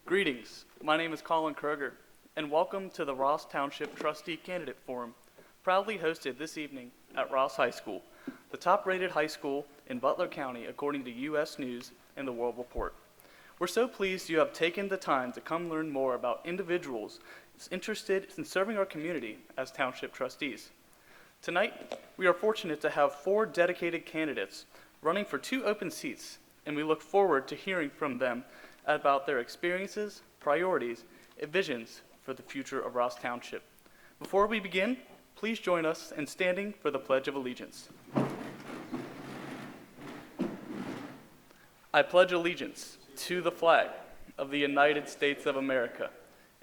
Greetings, my name is Colin Kroger, and welcome to the Ross Township Trustee Candidate Forum, proudly hosted this evening at Ross High School, the top-rated high school in Butler County according to U.S. News and the World Report. We're so pleased you have taken the time to come learn more about individuals interested in serving our community as Township trustees. Tonight, we are fortunate to have 4 dedicated candidates running for 2 open seats, and we look forward to hearing from them about their experiences, priorities, and visions for the future of Ross Township. Before we begin, please join us in standing for the Pledge of Allegiance. I pledge allegiance to the flag of the United States of America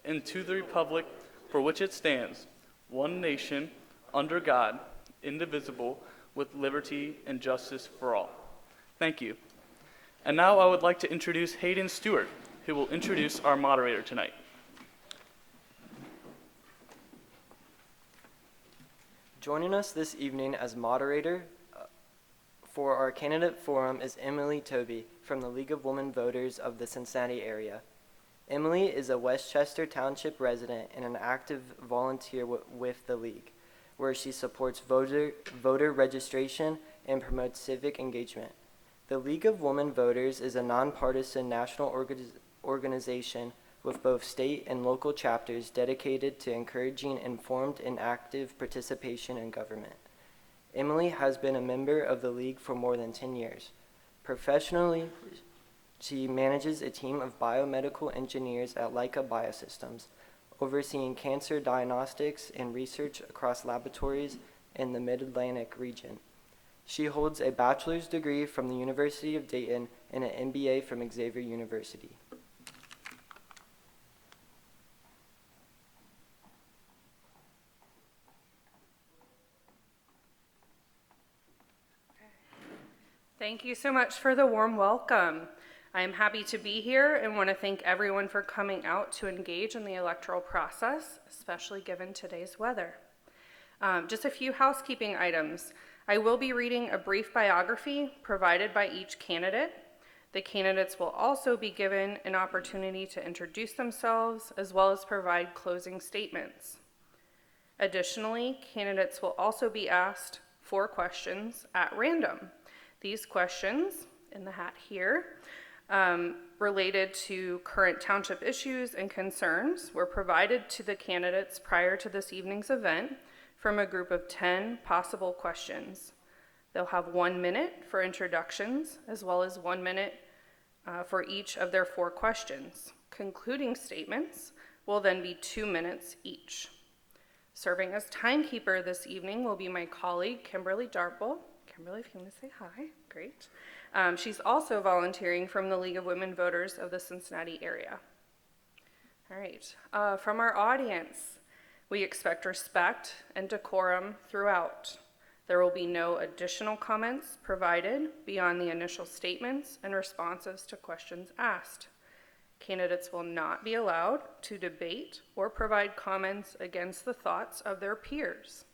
and to the republic for which it stands, one nation, under God, indivisible, with liberty and justice for all. Thank you. And now I would like to introduce Hayden Stewart, who will introduce our moderator tonight. Joining us this evening as moderator for our candidate forum is Emily Toby from the League of Women Voters of the Cincinnati area. Emily is a Westchester Township resident and an active volunteer with the League, where she supports voter registration and promotes civic engagement. The League of Women Voters is a nonpartisan national organization with both state and local chapters dedicated to encouraging informed and active participation in government. Emily has been a member of the League for more than 10 years. Professionally, she manages a team of biomedical engineers at Leica Biosystems, overseeing cancer diagnostics and research across laboratories in the Mid-Atlantic region. She holds a bachelor's degree from the University of Dayton and an MBA from Xavier University. Thank you so much for the warm welcome. I am happy to be here and want to thank everyone for coming out to engage in the electoral process, especially given today's weather. Just a few housekeeping items. I will be reading a brief biography provided by each candidate. The candidates will also be given an opportunity to introduce themselves as well as provide closing statements. Additionally, candidates will also be asked 4 questions at random. These questions, in the hat here, related to current township issues and concerns were provided to the candidates prior to this evening's event from a group of 10 possible questions. They'll have 1 minute for introductions, as well as 1 minute for each of their 4 questions. Concluding statements will then be 2 minutes each. Serving as timekeeper this evening will be my colleague, Kimberly Darple. Kimberly, if you want to say hi, great. She's also volunteering from the League of Women Voters of the Cincinnati area. All right, from our audience, we expect respect and decorum throughout. There will be no additional comments provided beyond the initial statements and responses to questions asked. Candidates will not be allowed to debate or provide comments against the thoughts of their peers.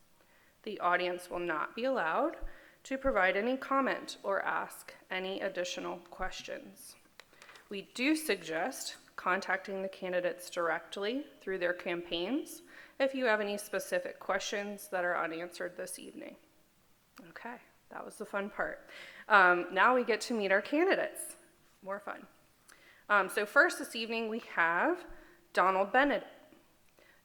The audience will not be allowed to provide any comment or ask any additional questions. We do suggest contacting the candidates directly through their campaigns if you have any specific questions that are unanswered this evening. Okay, that was the fun part. Now we get to meet our candidates. More fun. So first this evening we have Donald Bennett.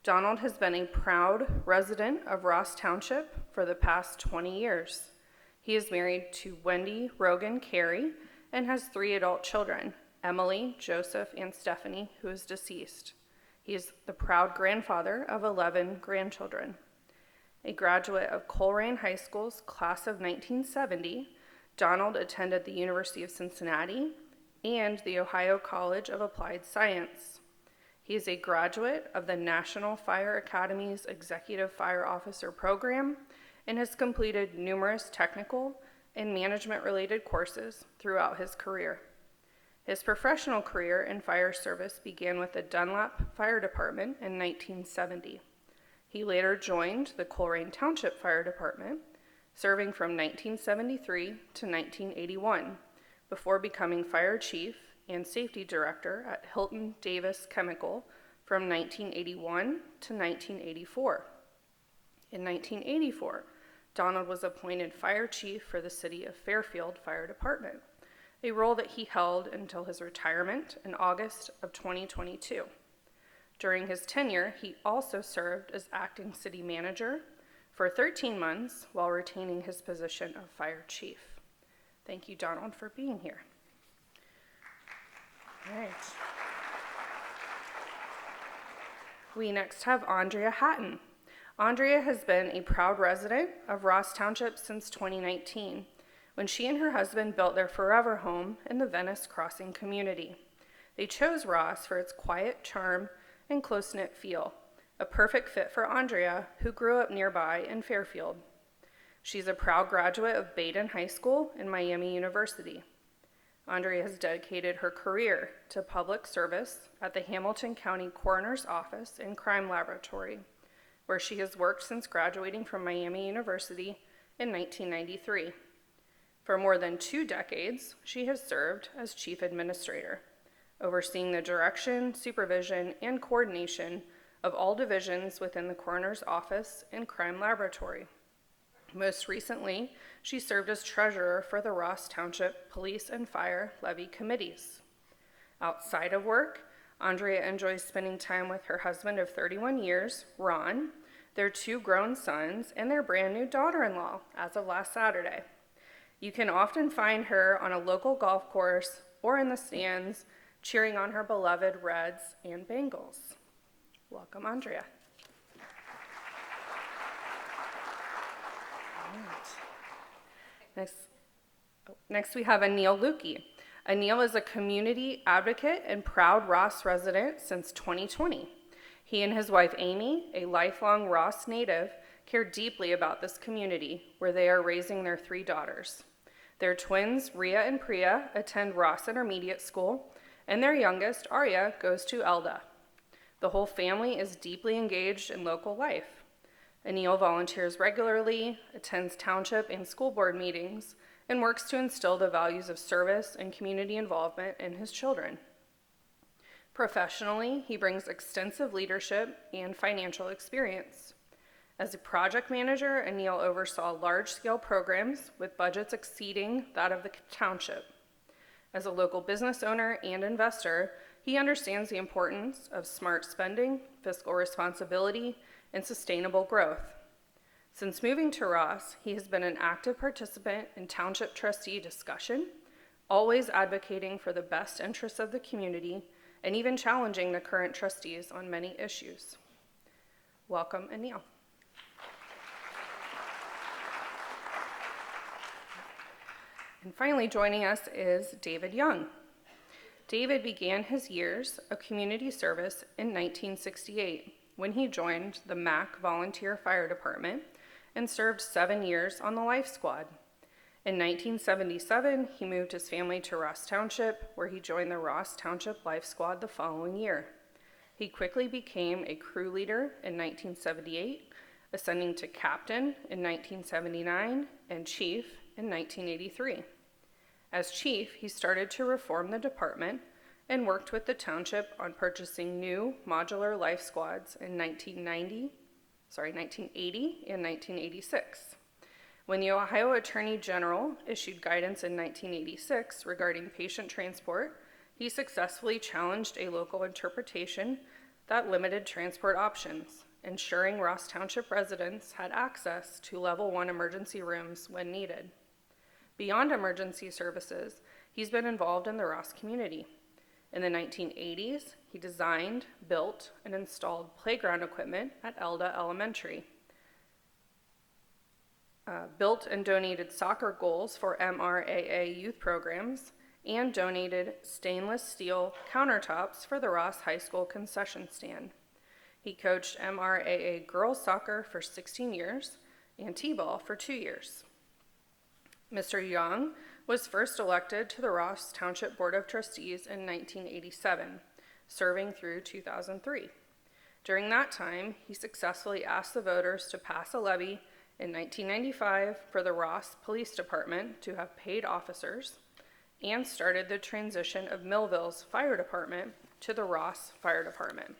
Donald has been a proud resident of Ross Township for the past 20 years. He is married to Wendy Rogan Carey and has 3 adult children, Emily, Joseph, and Stephanie, who is deceased. He is the proud grandfather of 11 grandchildren. A graduate of Colerain High School's class of 1970, Donald attended the University of Cincinnati and the Ohio College of Applied Science. He is a graduate of the National Fire Academy's Executive Fire Officer Program and has completed numerous technical and management-related courses throughout his career. His professional career in fire service began with the Dunlap Fire Department in 1970. He later joined the Colerain Township Fire Department, serving from 1973 to 1981, before becoming fire chief and Safety Director at Hilton Davis Chemical from 1981 to 1984. In 1984, Donald was appointed Fire Chief for the City of Fairfield Fire Department, a role that he held until his retirement in August of 2022. During his tenure, he also served as acting city manager for 13 months while retaining his position of fire chief. Thank you, Donald, for being here. All right. We next have Andrea Hatton. Andrea has been a proud resident of Ross Township since 2019, when she and her husband built their forever home in the Venice Crossing community. They chose Ross for its quiet charm and close-knit feel, a perfect fit for Andrea, who grew up nearby in Fairfield. She's a proud graduate of Baden High School and Miami University. Andrea has dedicated her career to public service at the Hamilton County Coroner's Office and Crime Laboratory, where she has worked since graduating from Miami University in 1993. For more than 2 decades, she has served as Chief Administrator, overseeing the direction, supervision, and coordination of all divisions within the Coroner's Office and Crime Laboratory. Most recently, she served as treasurer for the Ross Township Police and Fire Levy Committees. Outside of work, Andrea enjoys spending time with her husband of 31 years, Ron, their 2 grown sons, and their brand new daughter-in-law as of last Saturday. You can often find her on a local golf course or in the stands cheering on her beloved Reds and Bengals. Welcome, Andrea. Next we have Anil Lukey. Anil is a community advocate and proud Ross resident since 2020. He and his wife Amy, a lifelong Ross native, care deeply about this community where they are raising their 3 daughters. Their twins, Ria and Priya, attend Ross Intermediate School, and their youngest, Arya, goes to Elda. The whole family is deeply engaged in local life. Anil volunteers regularly, attends township and school board meetings, and works to instill the values of service and community involvement in his children. Professionally, he brings extensive leadership and financial experience. As a project manager, Anil oversaw large-scale programs with budgets exceeding that of the township. As a local business owner and investor, he understands the importance of smart spending, fiscal responsibility, and sustainable growth. Since moving to Ross, he has been an active participant in township trustee discussion, always advocating for the best interests of the community, and even challenging the current trustees on many issues. Welcome, Anil. And finally joining us is David Young. David began his years of community service in 1968 when he joined the Mac Volunteer Fire Department and served 7 years on the Life Squad. In 1977, he moved his family to Ross Township, where he joined the Ross Township Life Squad the following year. He quickly became a crew leader in 1978, ascending to captain in 1979 and chief in 1983. As chief, he started to reform the department and worked with the township on purchasing new modular life squads in 1980 and 1986. When the Ohio Attorney General issued guidance in 1986 regarding patient transport, he successfully challenged a local interpretation that limited transport options, ensuring Ross Township residents had access to level 1 emergency rooms when needed. Beyond emergency services, he's been involved in the Ross community. In the 1980s, he designed, built, and installed playground equipment at Elda Elementary, built and donated soccer goals for MRAA youth programs, and donated stainless steel countertops for the Ross High School concession stand. He coached MRAA girls soccer for 16 years and T-ball for 2 years. Mr. Young was first elected to the Ross Township Board of Trustees in 1987, serving through 2003. During that time, he successfully asked the voters to pass a levy in 1995 for the Ross Police Department to have paid officers, and started the transition of Millville's fire department to the Ross Fire Department.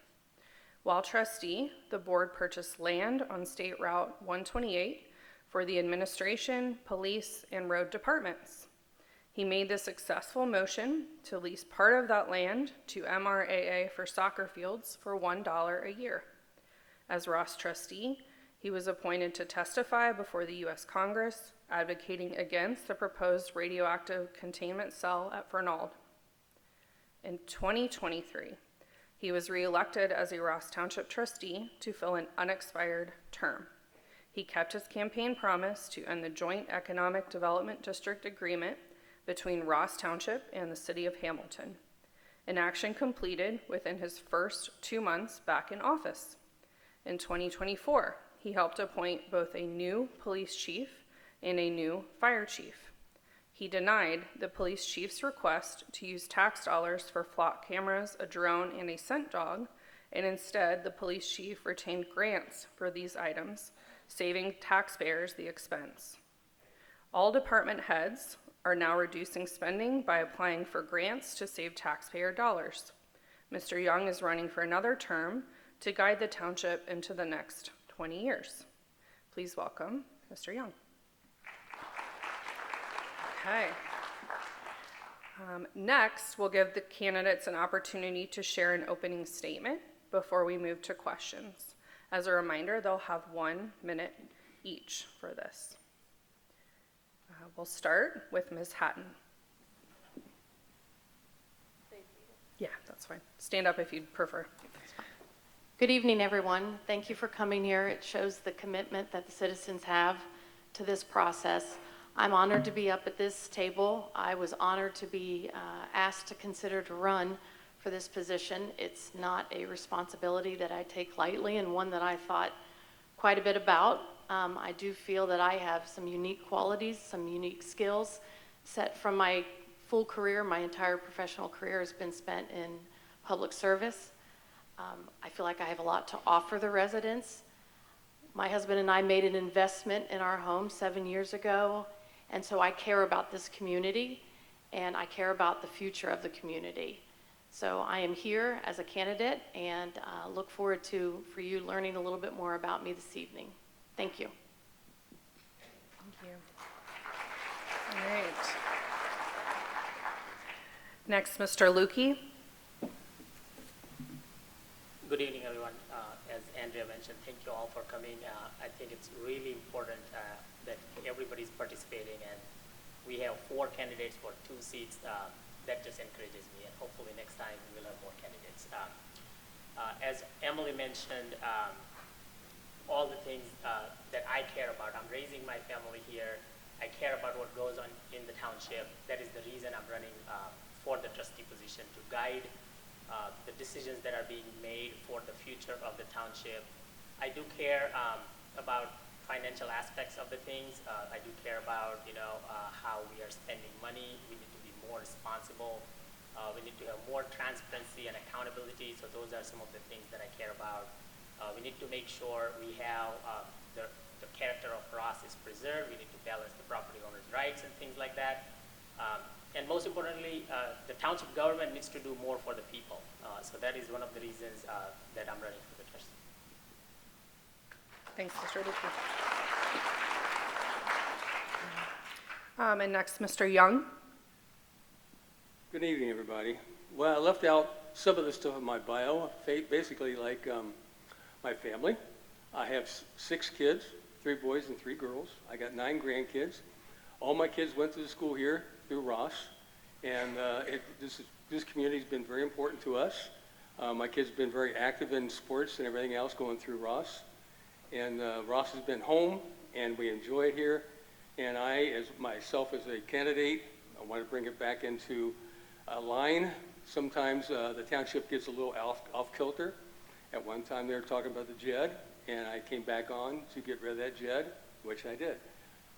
While trustee, the board purchased land on State Route 128 for the administration, police, and road departments. He made the successful motion to lease part of that land to MRAA for soccer fields for $1 a year. As Ross trustee, he was appointed to testify before the U.S. Congress, advocating against the proposed radioactive containment cell at Fernald. In 2023, he was reelected as a Ross Township trustee to fill an unexpired term. He kept his campaign promise to end the joint economic development district agreement between Ross Township and the city of Hamilton, an action completed within his first 2 months back in office. In 2024, he helped appoint both a new police chief and a new fire chief. He denied the police chief's request to use tax dollars for flock cameras, a drone, and a scent dog, and instead the police chief retained grants for these items, saving taxpayers the expense. All department heads are now reducing spending by applying for grants to save taxpayer dollars. Mr. Young is running for another term to guide the township into the next 20 years. Please welcome Mr. Young. Okay. Next, we'll give the candidates an opportunity to share an opening statement before we move to questions. As a reminder, they'll have 1 minute each for this. We'll start with Ms. Hatton. Yeah, that's fine. Stand up if you'd prefer. Good evening, everyone. Thank you for coming here. It shows the commitment that the citizens have to this process. I'm honored to be up at this table. I was honored to be asked to consider to run for this position. It's not a responsibility that I take lightly and one that I thought quite a bit about. I do feel that I have some unique qualities, some unique skills set from my full career. My entire professional career has been spent in public service. I feel like I have a lot to offer the residents. My husband and I made an investment in our home 7 years ago, and so I care about this community, and I care about the future of the community. So I am here as a candidate, and look forward for you learning a little bit more about me this evening. Thank you. Thank you. All right. Next, Mr. Lukey. Good evening, everyone. As Andrea mentioned, thank you all for coming. I think it's really important that everybody's participating, and we have 4 candidates for 2 seats. That just encourages me, and hopefully next time we'll have more candidates. As Emily mentioned, all the things that I care about. I'm raising my family here. I care about what goes on in the township. That is the reason I'm running for the trustee position, to guide the decisions that are being made for the future of the township. I do care about financial aspects of the things. I do care about, how we are spending money. We need to be more responsible. We need to have more transparency and accountability. So those are some of the things that I care about. We need to make sure we have the character of Ross is preserved. We need to balance the property owner's rights and things like that. And most importantly, the township government needs to do more for the people. So that is one of the reasons that I'm running for the trustee. Thanks, Mr. Lukey. And next, Mr. Young. Good evening, everybody. Well, I left out some of the stuff in my bio, basically like my family. I have 6 kids, 3 boys and 3 girls. I got 9 grandkids. All my kids went to the school here through Ross, and this community has been very important to us. My kids have been very active in sports and everything else going through Ross. And Ross has been home, and we enjoy it here. And I, as myself as a candidate, I want to bring it back into a line. Sometimes the township gets a little off kilter. At one time they were talking about the JED, and I came back on to get rid of that JED, which I did.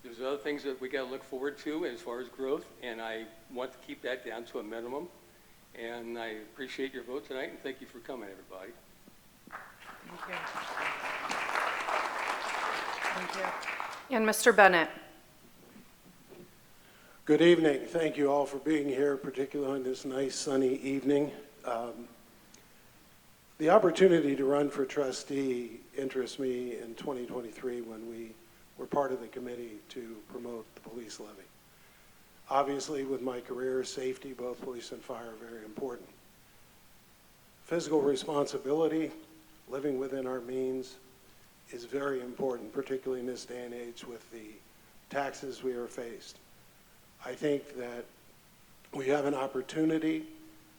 There's other things that we got to look forward to as far as growth, and I want to keep that down to a minimum. And I appreciate your vote tonight, and thank you for coming, everybody. Thank you. Thank you. And Mr. Bennett. Good evening. Thank you all for being here, particularly on this nice sunny evening. The opportunity to run for trustee interests me in 2023 when we were part of the committee to promote the police levy. Obviously, with my career, safety, both police and fire, are very important. Fiscal responsibility, living within our means, is very important, particularly in this day and age with the taxes we are faced. I think that we have an opportunity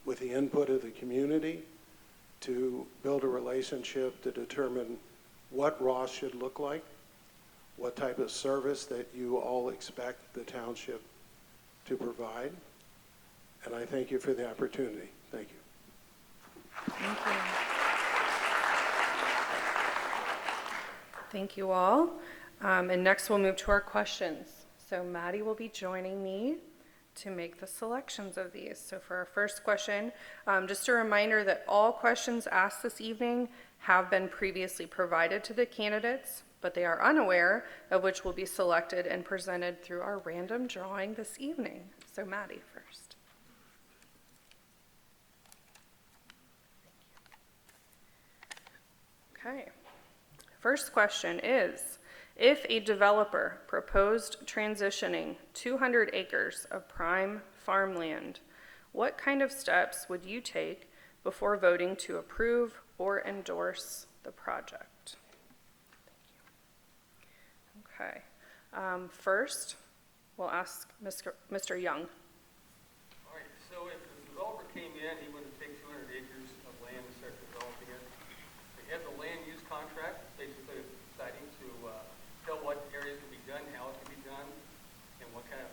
with the input of the community to build a relationship to determine what Ross should look like, what type of service that you all expect the township to provide. And I thank you for the opportunity. Thank you. Thank you. Thank you all. And next we'll move to our questions. So Maddie will be joining me to make the selections of these. So for our first question, just a reminder that all questions asked this evening have been previously provided to the candidates, but they are unaware of which will be selected and presented through our random drawing this evening. So Maddie first. Okay. First question is, if a developer proposed transitioning 200 acres of prime farmland, what kind of steps would you take before voting to approve or endorse the project? Thank you. Okay. First, we'll ask Mr. Young. All right, so if the developer came in, he wouldn't take 200 acres of land and start developing it. They have the land use contract, basically deciding to tell what areas can be done, how it can be done, and what kind of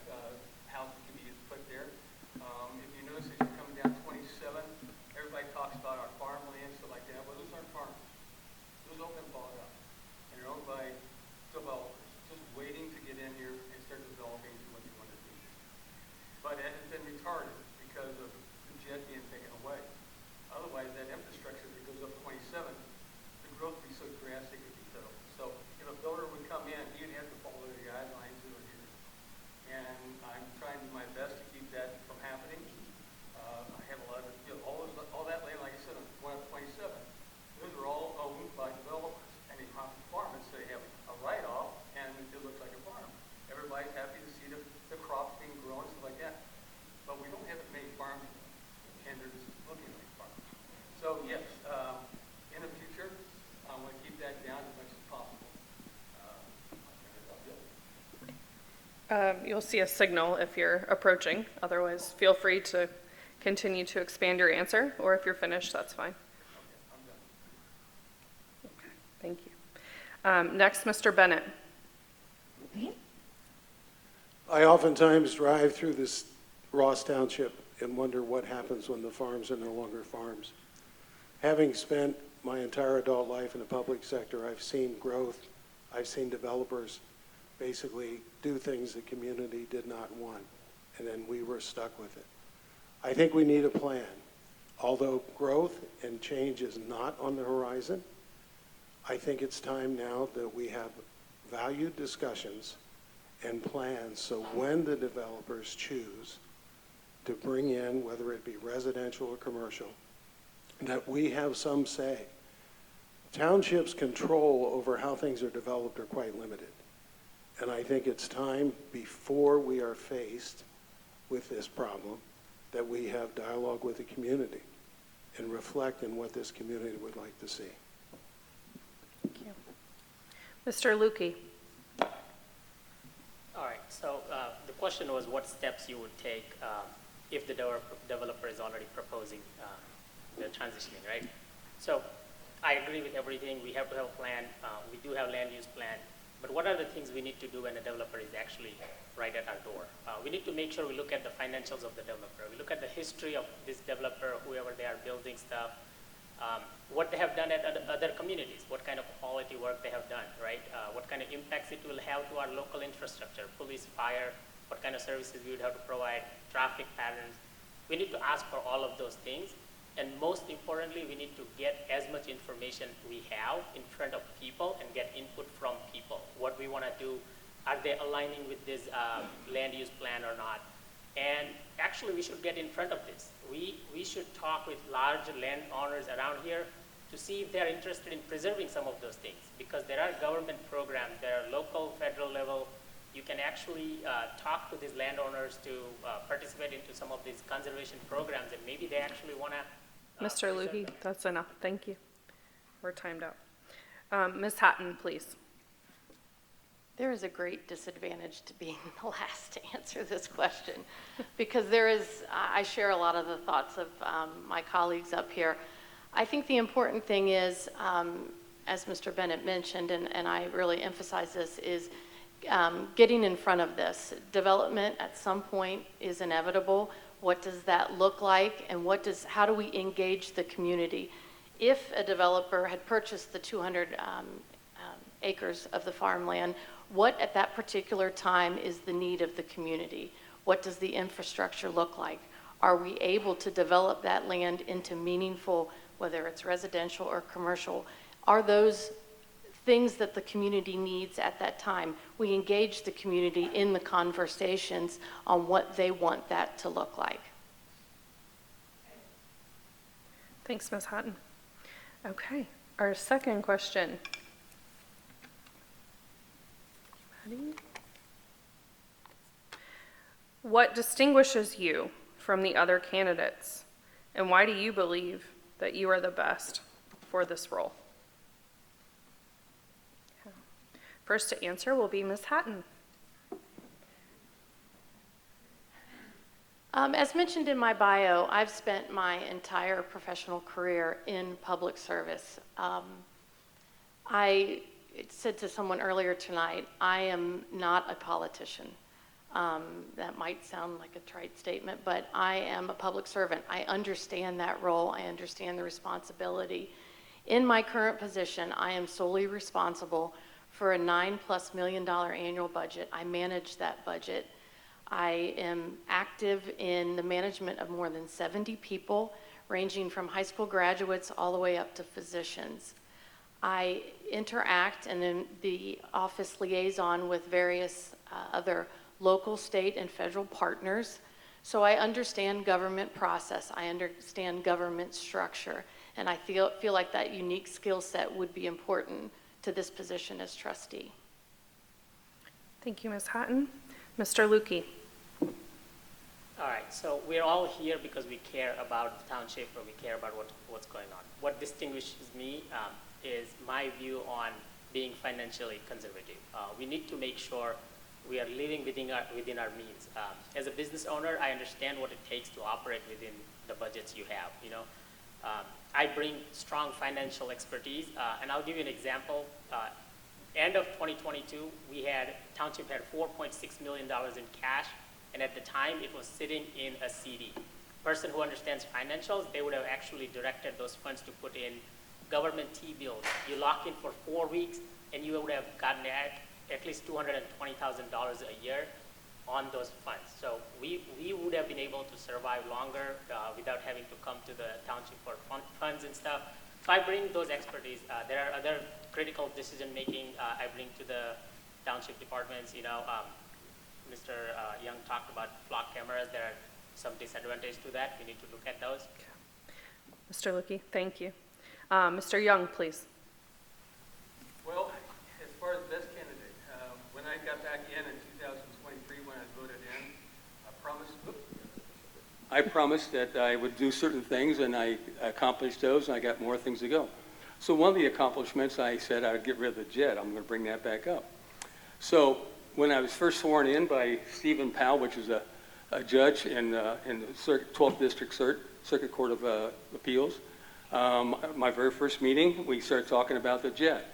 houses can be put there. If you notice, as you're coming down 27, everybody talks about our farmland, stuff like that. Well, those aren't farms. Those open bought up, and they're owned by developers, just waiting to get in here and start developing what they want to do. But it has been retarded because of the jet being taken away. Otherwise, that infrastructure that goes up 27, the growth would be so drastic it would be total. So if a builder would come in, he'd have to follow the guidelines that are here. And I'm trying to do my best to keep that from happening. I have a lot of, all that land, like I said, on 27, those are all owned by developers. And they have farmers, so they have a write-off, and it looks like a farm. Everybody's happy to see the crops being grown, stuff like that. But we don't have it made farms, and they're just looking like farms. So yes, in the future, I want to keep that down as much as possible. You'll see a signal if you're approaching. Otherwise, feel free to continue to expand your answer, or if you're finished, that's fine. Okay, thank you. Next, Mr. Bennett. I oftentimes drive through this Ross Township and wonder what happens when the farms are no longer farms. Having spent my entire adult life in the public sector, I've seen growth. I've seen developers basically do things the community did not want, and then we were stuck with it. I think we need a plan. Although growth and change is not on the horizon, I think it's time now that we have valued discussions and plans so when the developers choose to bring in, whether it be residential or commercial, that we have some say. Townships' control over how things are developed are quite limited. And I think it's time, before we are faced with this problem, that we have dialogue with the community and reflect on what this community would like to see. Thank you. Mr. Lukey. All right, so the question was what steps you would take if the developer is already proposing the transitioning, right? So I agree with everything. We have to have a plan. We do have land use plan. But what are the things we need to do when a developer is actually right at our door? We need to make sure we look at the financials of the developer. We look at the history of this developer, whoever they are building stuff, what they have done at other communities, what kind of quality work they have done, right? What kind of impacts it will have to our local infrastructure, police, fire, what kind of services we would have to provide, traffic patterns. We need to ask for all of those things. And most importantly, we need to get as much information we have in front of people and get input from people, what we want to do, Are they aligning with this land use plan or not? And actually, we should get in front of this. We should talk with large landowners around here to see if they're interested in preserving some of those things, because there are government programs, there are local, federal level. You can actually talk to these landowners to participate into some of these conservation programs, and maybe they actually want to. Mr. Luhy, that's enough. Thank you. We're timed out. Ms. Hatton, please. There is a great disadvantage to being the last to answer this question, because I share a lot of the thoughts of my colleagues up here. I think the important thing is, as Mr. Bennett mentioned, and I really emphasize this, is getting in front of this. Development at some point is inevitable. What does that look like, and how do we engage the community? If a developer had purchased the 200 acres of the farmland, what at that particular time is the need of the community? What does the infrastructure look like? Are we able to develop that land into meaningful, whether it's residential or commercial? Are those things that the community needs at that time? We engage the community in the conversations on what they want that to look like. Thanks, Ms. Hatton. Okay, our second question. Ready? What distinguishes you from the other candidates, and why do you believe that you are the best for this role? First to answer will be Ms. Hatton. As mentioned in my bio, I've spent my entire professional career in public service. I said to someone earlier tonight, I am not a politician. That might sound like a trite statement, but I am a public servant. I understand that role. I understand the responsibility. In my current position, I am solely responsible for a $9+ million annual budget. I manage that budget. I am active in the management of more than 70 people, ranging from high school graduates all the way up to physicians. I interact and am the office liaison with various other local, state, and federal partners. So I understand government process. I understand government structure. And I feel like that unique skill set would be important to this position as trustee. Thank you, Ms. Hatton. Mr. Lukey. All right, so we're all here because we care about the township, or we care about what's going on. What distinguishes me is my view on being financially conservative. We need to make sure we are living within our means. As a business owner, I understand what it takes to operate within the budgets you have. I bring strong financial expertise, and I'll give you an example. End of 2022, Township had $4.6 million in cash, and at the time it was sitting in a CD. Person who understands financials, they would have actually directed those funds to put in government T-bills. You lock in for 4 weeks, and you would have gotten at least $220,000 a year on those funds. So we would have been able to survive longer without having to come to the township for funds and stuff. So I bring those expertise. There are other critical decision making I bring to the township departments. Mr. Young talked about flock cameras. There are some disadvantages to that. We need to look at those. Mr. Lukey, thank you. Mr. Young, please. Well, as far as best candidate, when I got back in 2023, when I voted in, I promised that I would do certain things, and I accomplished those, and I got more things to go. So one of the accomplishments, I said I would get rid of the jet. I'm going to bring that back up. So when I was first sworn in by Stephen Powell, which is a judge in the 12th District Circuit Court of Appeals, my very first meeting, we started talking about the jet.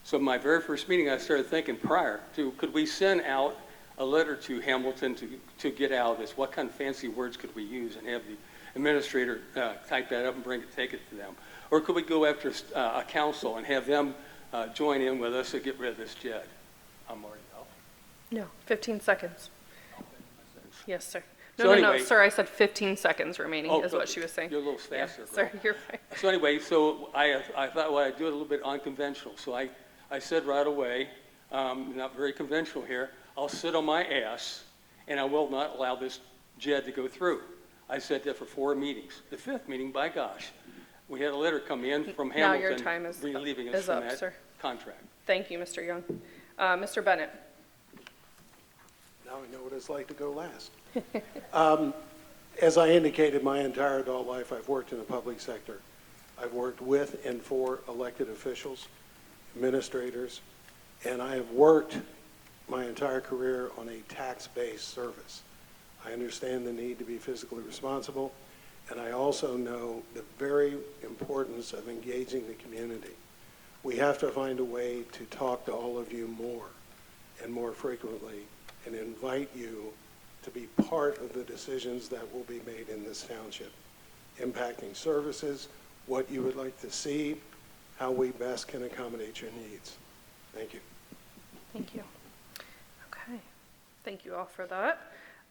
So my very first meeting, I started thinking could we send out a letter to Hamilton to get out of this? What kind of fancy words could we use and have the administrator type that up and take it to them? Or could we go after a council and have them join in with us to get rid of this jet? I'm already out. No, 15 seconds. Yes, sir. So No, anyway, sir, I said 15 seconds remaining is good. what she was saying. You're a little faster. Yeah, sir, you're right. So anyway, I thought, well, I'd do it a little bit unconventional. So I said right away, not very conventional here, I'll sit on my ass and I will not allow this JED to go through. I said that for 4 meetings. The 5th meeting, by gosh, we had a letter come in from Now Hamilton your time is relieving us is from up, that sir. contract. Thank you, Mr. Young. Mr. Bennett? Now I know what it's like to go last. As I indicated, my entire adult life, I've worked in the public sector. I've worked with and for elected officials, administrators, and I have worked my entire career on a tax-based service. I understand the need to be fiscally responsible, and I also know the very importance of engaging the community. We have to find a way to talk to all of you more and more frequently and invite you to be part of the decisions that will be made in this township, impacting services, what you would like to see, how we best can accommodate your needs. Thank you. Thank you. Okay. Thank you all for that.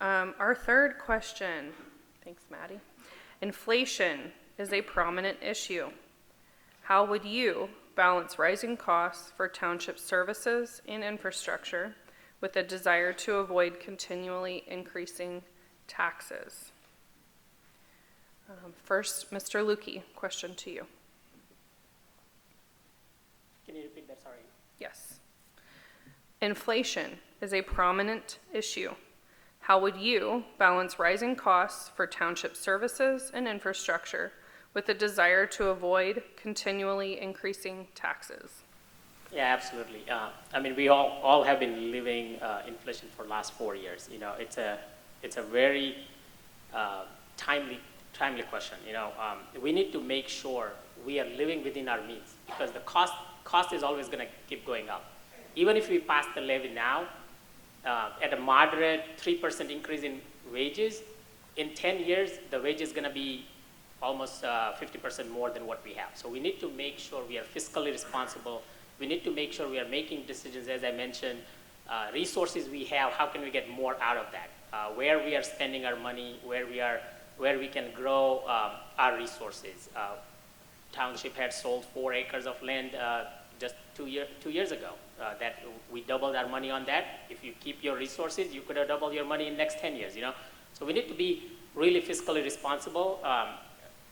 Our third question, thanks, Maddie. Inflation is a prominent issue. How would you balance rising costs for township services and infrastructure with a desire to avoid continually increasing taxes? First, Mr. Lukey, question to you. Can you repeat that? Sorry. Yes. Inflation is a prominent issue. How would you balance rising costs for township services and infrastructure with a desire to avoid continually increasing taxes? Yeah, absolutely. I mean, we all have been living inflation for the last 4 years. You know, it's a very timely question. You know, we need to make sure we are living within our means, because the cost is always going to keep going up. Even if we pass the levy now, at a moderate 3% increase in wages, in 10 years, the wage is going to be almost 50% more than what we have. So we need to make sure we are fiscally responsible. We need to make sure we are making decisions, as I mentioned, resources we have, how can we get more out of that? Where we are spending our money, where we can grow our resources. Township had sold 4 acres of land just 2 years ago. That we doubled our money on that. If you keep your resources, you could have doubled your money in the next 10 years, you know? So we need to be really fiscally responsible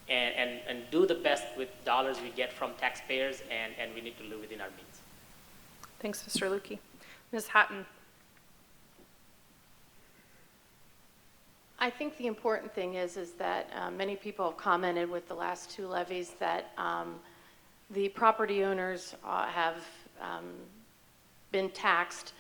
and do the best with dollars we get from taxpayers, and we need to live within our means. Thanks, Mr. Lukey. Ms. Hatton? I think the important thing is that many people have commented with the last 2 levies that the property owners have been taxed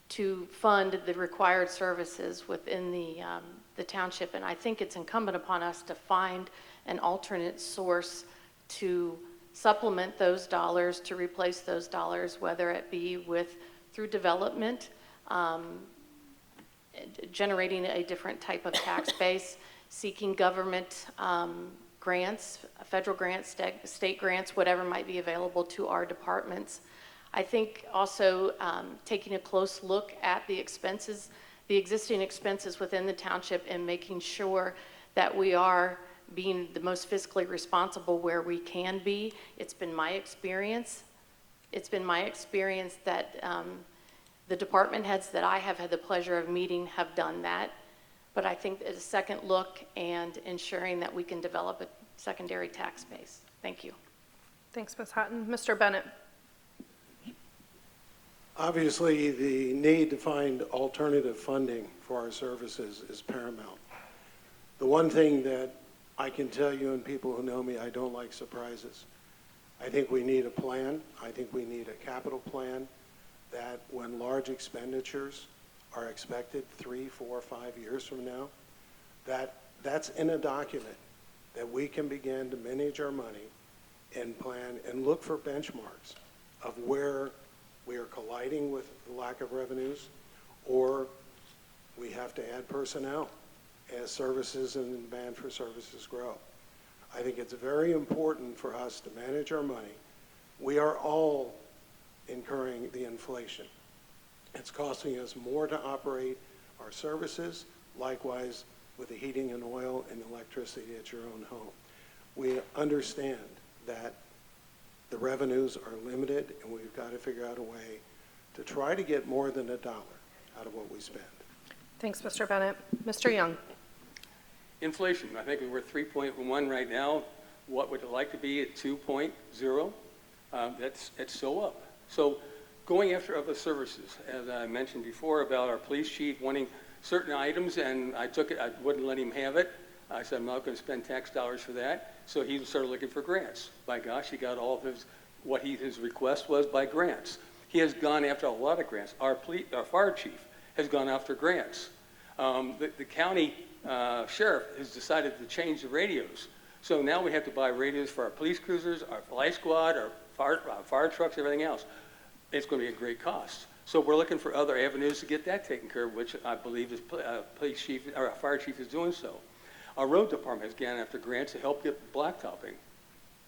to fund the required services within the township. And I think it's incumbent upon us to find an alternate source to supplement those dollars, to replace those dollars, whether it be through development, generating a different type of tax base, seeking government grants, federal grants, state grants, whatever might be available to our departments. I think also taking a close look at the expenses, the existing expenses within the township, and making sure that we are being the most fiscally responsible where we can be. It's been my experience that the department heads that I have had the pleasure of meeting have done that. But I think a second look and ensuring that we can develop a secondary tax base. Thank you. Thanks, Ms. Hatton. Mr. Bennett? Obviously, the need to find alternative funding for our services is paramount. The one thing that I can tell you, and people who know me, I don't like surprises. I think we need a plan. I think we need a capital plan that when large expenditures are expected 3, 4, 5 years from now, that's in a document that we can begin to manage our money and plan and look for benchmarks of where we are colliding with the lack of revenues, or we have to add personnel as services and demand for services grow. I think it's very important for us to manage our money. We are all incurring the inflation. It's costing us more to operate our services, likewise with the heating and oil and electricity at your own home. We understand that the revenues are limited, and we've got to figure out a way to try to get more than $1 out of what we spend. Thanks, Mr. Bennett. Mr. Young. Inflation, I think we're 3.1 right now. What would it like to be at 2.0? That's so up. So going after other services, as I mentioned before about our police chief wanting certain items, and I wouldn't let him have it. I said, I'm not going to spend tax dollars for that. So he started looking for grants. By gosh, he got all of his request was by grants. He has gone after a lot of grants. Our fire chief has gone after grants. The county sheriff has decided to change the radios. So now we have to buy radios for our police cruisers, our flight squad, our fire trucks, everything else. It's going to be a great cost. So we're looking for other avenues to get that taken care of, which I believe is police chief or fire chief is doing so. Our road department has gone after grants to help get blacktopping.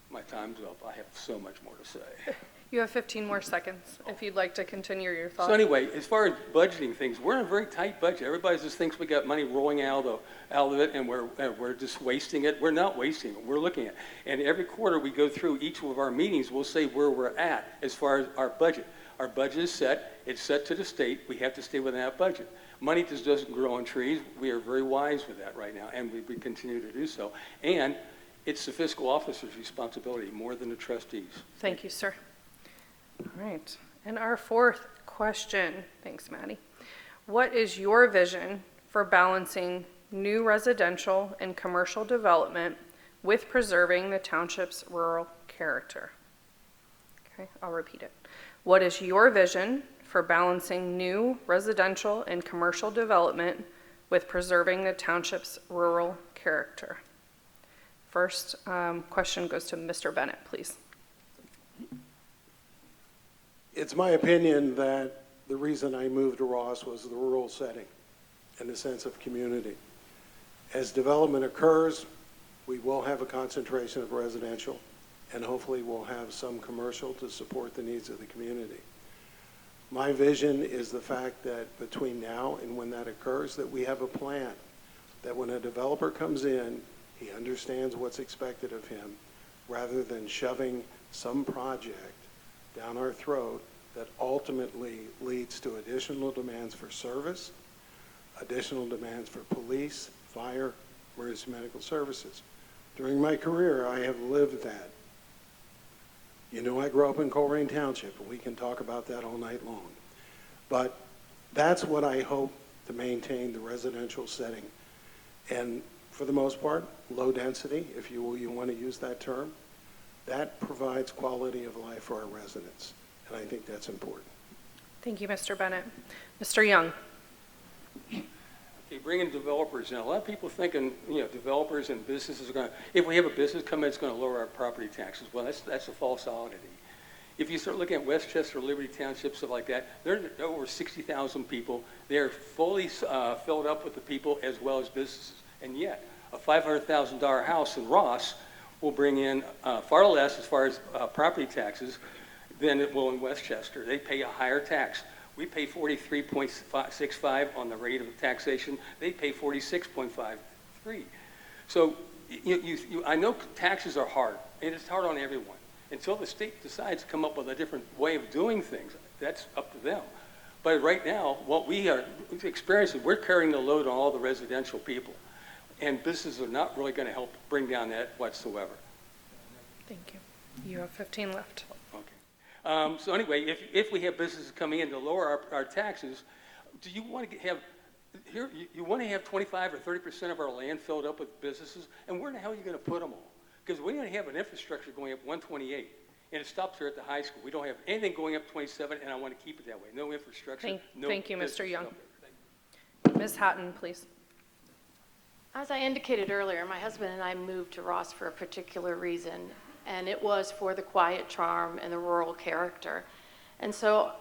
My time's up. I have so much more to say. You have 15 more seconds if you'd like to continue your thought. So anyway, as far as budgeting things, we're in a very tight budget. Everybody just thinks we got money rolling out of it, and we're just wasting it. We're not wasting it. We're looking at it. And every quarter we go through each of our meetings, we'll say where we're at as far as our budget. Our budget is set. It's set to the state. We have to stay within that budget. Money just doesn't grow on trees. We are very wise with that right now, and we continue to do so. And it's the fiscal officer's responsibility more than the trustees. Thank you, sir. All right. And our fourth question, thanks, Maddie. What is your vision for balancing new residential and commercial development with preserving the township's rural character? Okay, I'll repeat it. What is your vision for balancing new residential and commercial development with preserving the township's rural character? First question goes to Mr. Bennett, please. It's my opinion that the reason I moved to Ross was the rural setting and the sense of community. As development occurs, we will have a concentration of residential, and hopefully we'll have some commercial to support the needs of the community. My vision is the fact that between now and when that occurs, that we have a plan, that when a developer comes in, he understands what's expected of him, rather than shoving some project down our throat that ultimately leads to additional demands for service, additional demands for police, fire, emergency medical services. During my career, I have lived that. You know, I grew up in Colerain Township, and we can talk about that all night long. But that's what I hope to maintain, the residential setting. And for the most part, low density, if you want to use that term, that provides quality of life for our residents. And I think that's important. Thank you, Mr. Bennett. Mr. Young. Okay, bringing developers in. A lot of people thinking, developers and businesses are going to, if we have a business come in, it's going to lower our property taxes. Well, that's a false oddity. If you start looking at Westchester, Liberty Township, stuff like that, there are over 60,000 people. They're fully filled up with the people as well as businesses. And yet, a $500,000 house in Ross will bring in far less as far as property taxes than it will in Westchester. They pay a higher tax. We pay 43.65 on the rate of taxation. They pay 46.53. So I know taxes are hard, and it's hard on everyone. Until the state decides to come up with a different way of doing things, that's up to them. But right now, what we are experiencing, we're carrying the load on all the residential people. And businesses are not really going to help bring down that whatsoever. Thank you. You have 15 left. Okay. So anyway, if we have businesses coming in to lower our taxes, do you want to have here? You want to have 25 or 30% of our land filled up with businesses, and where the hell are you going to put them all? Because we don't have an infrastructure going up 128, and it stops here at the high school. We don't have anything going up 27, and I want to keep it that way. No infrastructure. Thank you, Mr. Young. Ms. Hatton, please. As I indicated earlier, my husband and I moved to Ross for a particular reason, and it was for the quiet charm and the rural character. And so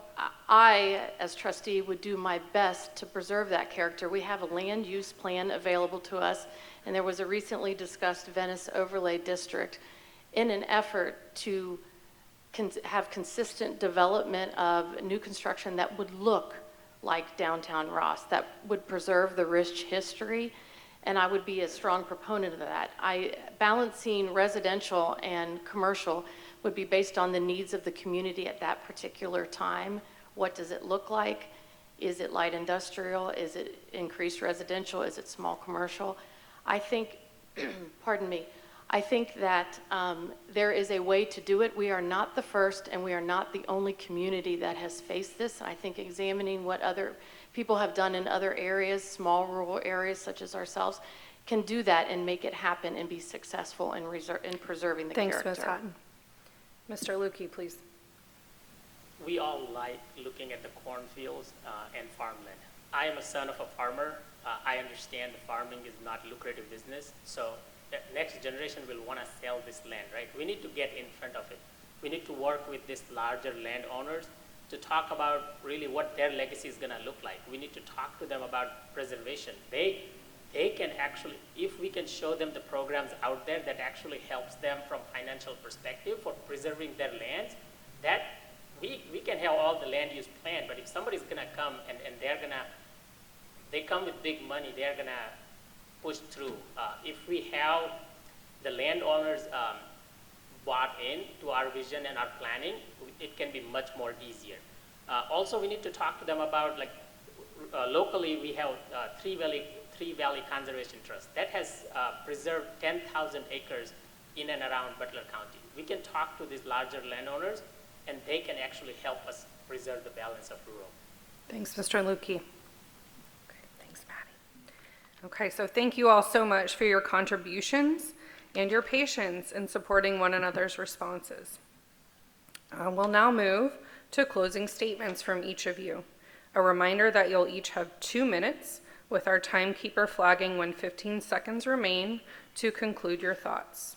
I, as trustee, would do my best to preserve that character. We have a land use plan available to us, and there was a recently discussed Venice overlay district in an effort to have consistent development of new construction that would look like downtown Ross, that would preserve the rich history. And I would be a strong proponent of that. Balancing residential and commercial would be based on the needs of the community at that particular time, What does it look like? Is it light industrial? Is it increased residential? Is it small commercial? I think, pardon me, I think that there is a way to do it. We are not the first and we are not the only community that has faced this. I think examining what other people have done in other areas, small rural areas such as ourselves, can do that and make it happen and be successful in preserving the Thanks, character. Ms. Houghton. Mr. Lukey, please. We all like looking at the cornfields and farmland. I am a son of a farmer. I understand farming is not lucrative business, so the next generation will want to sell this land, right? We need to get in front of it. We need to work with these larger landowners to talk about really what their legacy is going to look like. We need to talk to them about preservation. They can actually, if we can show them the programs out there that actually helps them from financial perspective for preserving their lands, that we can have all the land use plan, but if somebody's going to come and they come with big money, they're going to push through. If we have the landowners bought in to our vision and our planning, it can be much more easier. Also, we need to talk to them about, like, locally we have Three Valley Conservation Trust that has preserved 10,000 acres in and around Butler County. We can talk to these larger landowners and they can actually help us preserve the balance of rural. Thanks, Mr. Lukey. Okay, thanks, Patty. Okay, so thank you all so much for your contributions and your patience in supporting one another's responses. We'll now move to closing statements from each of you. A reminder that you'll each have 2 minutes, with our timekeeper flagging when 15 seconds remain to conclude your thoughts.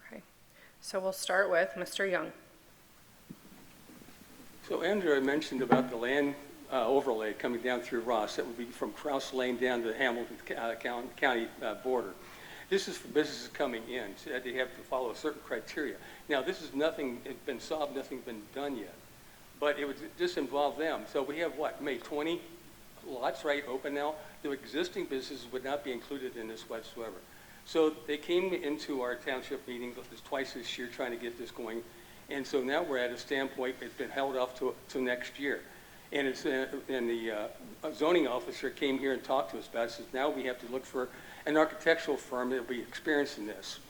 Okay, so we'll start with Mr. Young. So Andrew mentioned about the land overlay coming down through Ross. That would be from Krause Lane down to the Hamilton County border. This is for businesses coming in, so they have to follow a certain criteria. Now, this is nothing has been solved, nothing's been done yet, but it would just involve them. So we have what, maybe 20 lots right open now? The existing businesses would not be included in this whatsoever. So they came into our township meeting twice this year trying to get this going. And so now we're at a standpoint, it's been held off to next year. And it's and the zoning officer came here and talked to us about it. Says now we have to look for an architectural firm that will be experienced in this.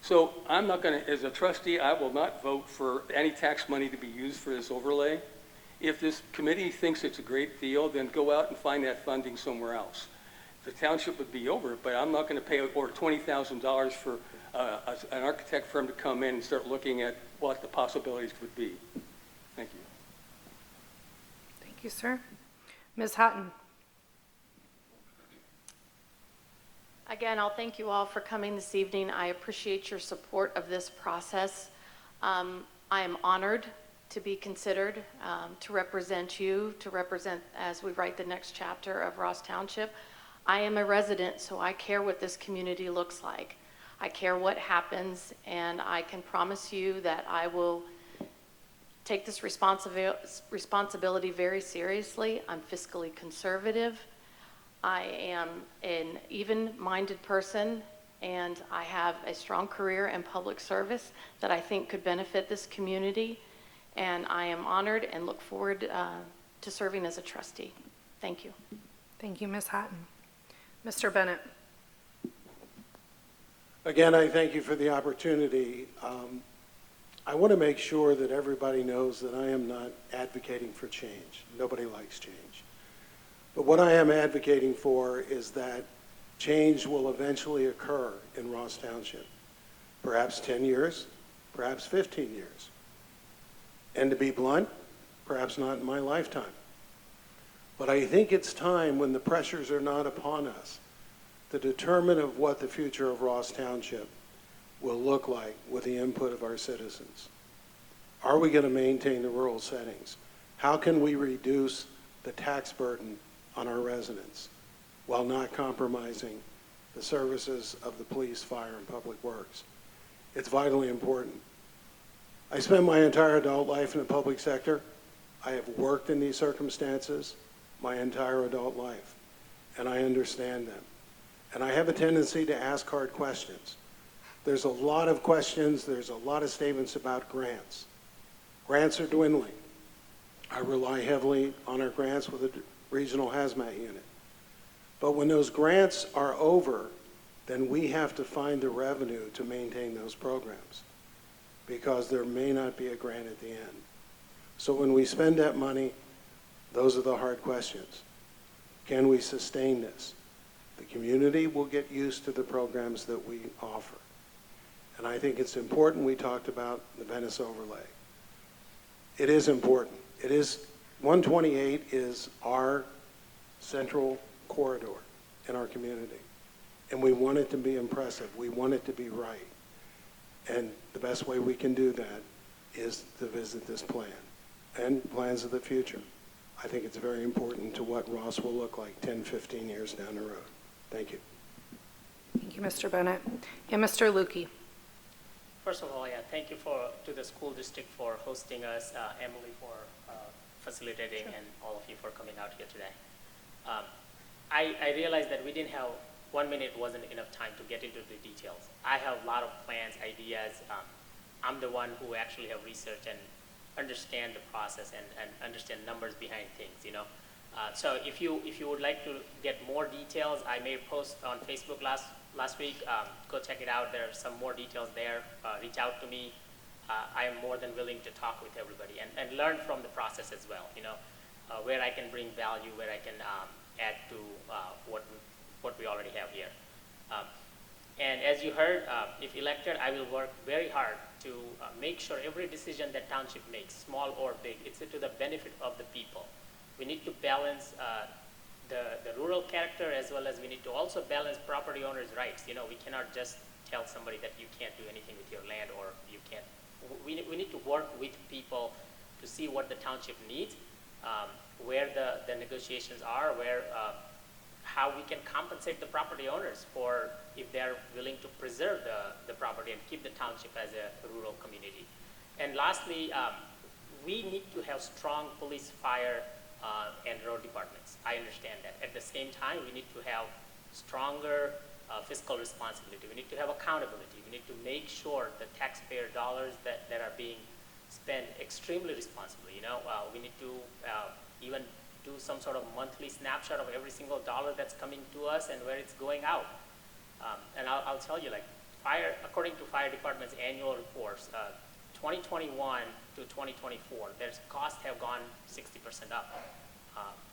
So I'm not going to, as a trustee, I will not vote for any tax money to be used for this overlay. If this committee thinks it's a great deal, then go out and find that funding somewhere else. The township would be over it, but I'm not going to pay over $20,000 for an architect firm to come in and start looking at what the possibilities would be. Thank you. Thank you, sir. Ms. Houghton. Again, I'll thank you all for coming this evening. I appreciate your support of this process. I am honored to be considered to represent you, to represent as we write the next chapter of Ross Township. I am a resident, so I care what this community looks like. I care what happens, and I can promise you that I will take this responsibility very seriously. I'm fiscally conservative. I am an even-minded person, and I have a strong career in public service that I think could benefit this community, and I am honored and look forward to serving as a trustee. Thank you. Thank you, Ms. Houghton. Mr. Bennett. Again, I thank you for the opportunity. I want to make sure that everybody knows that I am not advocating for change. Nobody likes change. But what I am advocating for is that change will eventually occur in Ross Township. Perhaps 10 years, perhaps 15 years. And to be blunt, perhaps not in my lifetime. But I think it's time, when the pressures are not upon us, to determine of what the future of Ross Township will look like with the input of our citizens. Are we going to maintain the rural settings? How can we reduce the tax burden on our residents while not compromising the services of the police, fire, and public works? It's vitally important. I spent my entire adult life in the public sector. I have worked in these circumstances my entire adult life, and I understand them. And I have a tendency to ask hard questions. There's a lot of questions, there's a lot of statements about grants. Grants are dwindling. I rely heavily on our grants with the regional hazmat unit. But when those grants are over, then we have to find the revenue to maintain those programs because there may not be a grant at the end. So when we spend that money, those are the hard questions. Can we sustain this? The community will get used to the programs that we offer. And I think it's important we talked about the Venice overlay. It is important. 128 is our central corridor in our community. And we want it to be impressive. We want it to be right. And the best way we can do that is to visit this plan and plans of the future. I think it's very important to what Ross will look like 10, 15 years down the road. Thank you. Thank you, Mr. Bennett. And Mr. Lukey. First of all, yeah, thank you to the school district for hosting us, Emily for facilitating, and all of you for coming out here today. I realized that we didn't have 1 minute wasn't enough time to get into the details. I have a lot of plans, ideas. I'm the one who actually have researched and understand the process and understand numbers behind things, you know. So if you would like to get more details, I made a post on Facebook last week. Go check it out. There are some more details there. Reach out to me. I am more than willing to talk with everybody and learn from the process as well, you know, where I can bring value, where I can add to what we already have here. And as you heard, if elected, I will work very hard to make sure every decision that township makes, small or big, it's to the benefit of the people. We need to balance the rural character, as well as we need to also balance property owners' rights. You know, we cannot just tell somebody that you can't do anything with your land, or you can't. We need to work with people to see what the township needs, where the negotiations are, how we can compensate the property owners for if they're willing to preserve the property and keep the township as a rural community. And lastly, we need to have strong police, fire, and road departments. I understand that. At the same time, we need to have stronger fiscal responsibility. We need to have accountability. We need to make sure the taxpayer dollars that are being spent extremely responsibly. You know, we need to even do some sort of monthly snapshot of every single dollar that's coming to us and where it's going out. And I'll tell you, like, according to fire department's annual reports, 2021 to 2024, their costs have gone 60% up.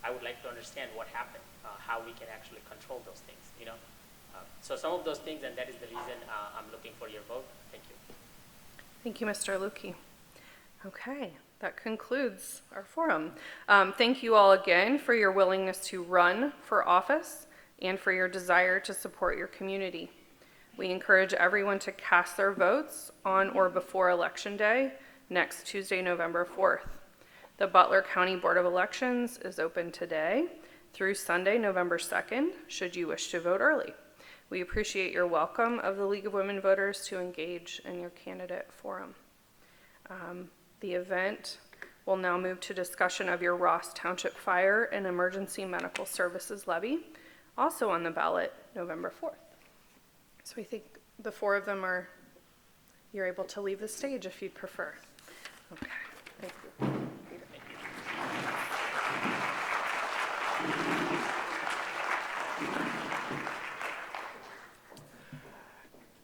I would like to understand what happened, how we can actually control those things, you know. So some of those things, and that is the reason I'm looking for your vote. Thank you. Thank you, Mr. Lukey. Okay, that concludes our forum. Thank you all again for your willingness to run for office and for your desire to support your community. We encourage everyone to cast their votes on or before Election Day, next Tuesday, November 4th. The Butler County Board of Elections is open today through Sunday, November 2nd, should you wish to vote early. We appreciate your welcome of the League of Women Voters to engage in your candidate forum. The event will now move to discussion of your Ross Township Fire and Emergency Medical Services Levy, also on the ballot November 4th. So I think the four of them you're able to leave the stage if you'd prefer. Okay, thank you.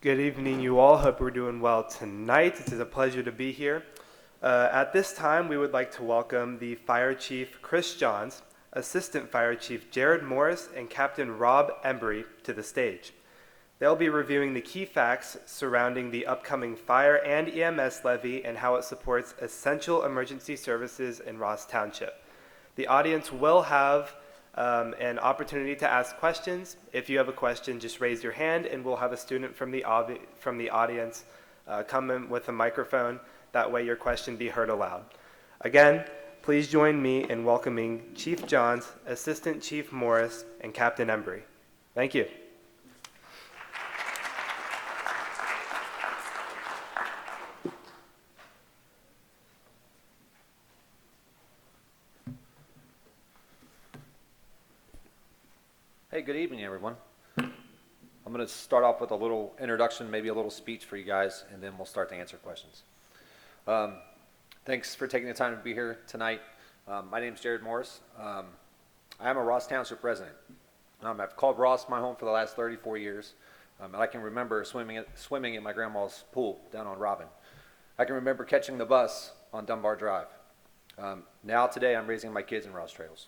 Good evening, you all. Hope we're doing well tonight. It is a pleasure to be here. At this time, we would like to welcome the Fire Chief Chris Johns, Assistant Fire Chief Jared Morris, and Captain Rob Embry to the stage. They'll be reviewing the key facts surrounding the upcoming fire and EMS levy and how it supports essential emergency services in Ross Township. The audience will have an opportunity to ask questions. If you have a question, just raise your hand and we'll have a student from the audience come in with a microphone. That way your question be heard aloud. Again, please join me in welcoming Chief Johns, Assistant Chief Morris, and Captain Embry. Thank you. Hey, good evening, everyone. I'm going to start off with a little introduction, maybe a little speech for you guys, and then we'll start to answer questions. Thanks for taking the time to be here tonight. My name's Jared Morris. I am a Ross Township resident. I've called Ross my home for the last 34 years, and I can remember swimming in my grandma's pool down on Robin. I can remember catching the bus on Dunbar Drive. Now today I'm raising my kids in Ross Trails.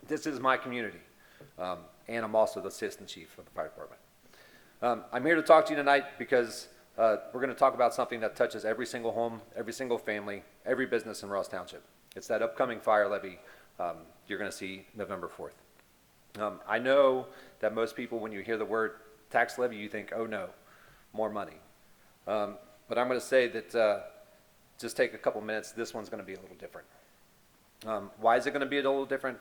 This is my community, and I'm also the assistant chief of the fire department. I'm here to talk to you tonight because we're going to talk about something that touches every single home, every single family, every business in Ross Township. It's that upcoming fire levy you're going to see November 4th. I know that most people, when you hear the word tax levy, you think, oh no, more money. But I'm going to say that just take a couple minutes, this one's going to be a little different. Why is it going to be a little different?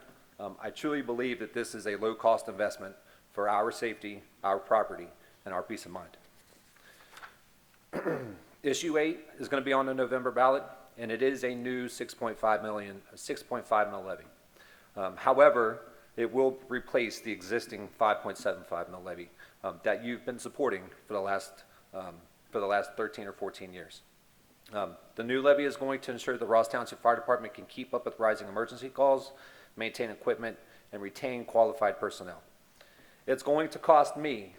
I truly believe that this is a low-cost investment for our safety, our property, and our peace of mind. Issue 8 is going to be on the November ballot, and it is a new 6.5 mil levy. However, it will replace the existing 5.75 mil levy that you've been supporting for the last 13 or 14 years. The new levy is going to ensure the Ross Township Fire Department can keep up with rising emergency calls, maintain equipment, and retain qualified personnel. It's going to cost me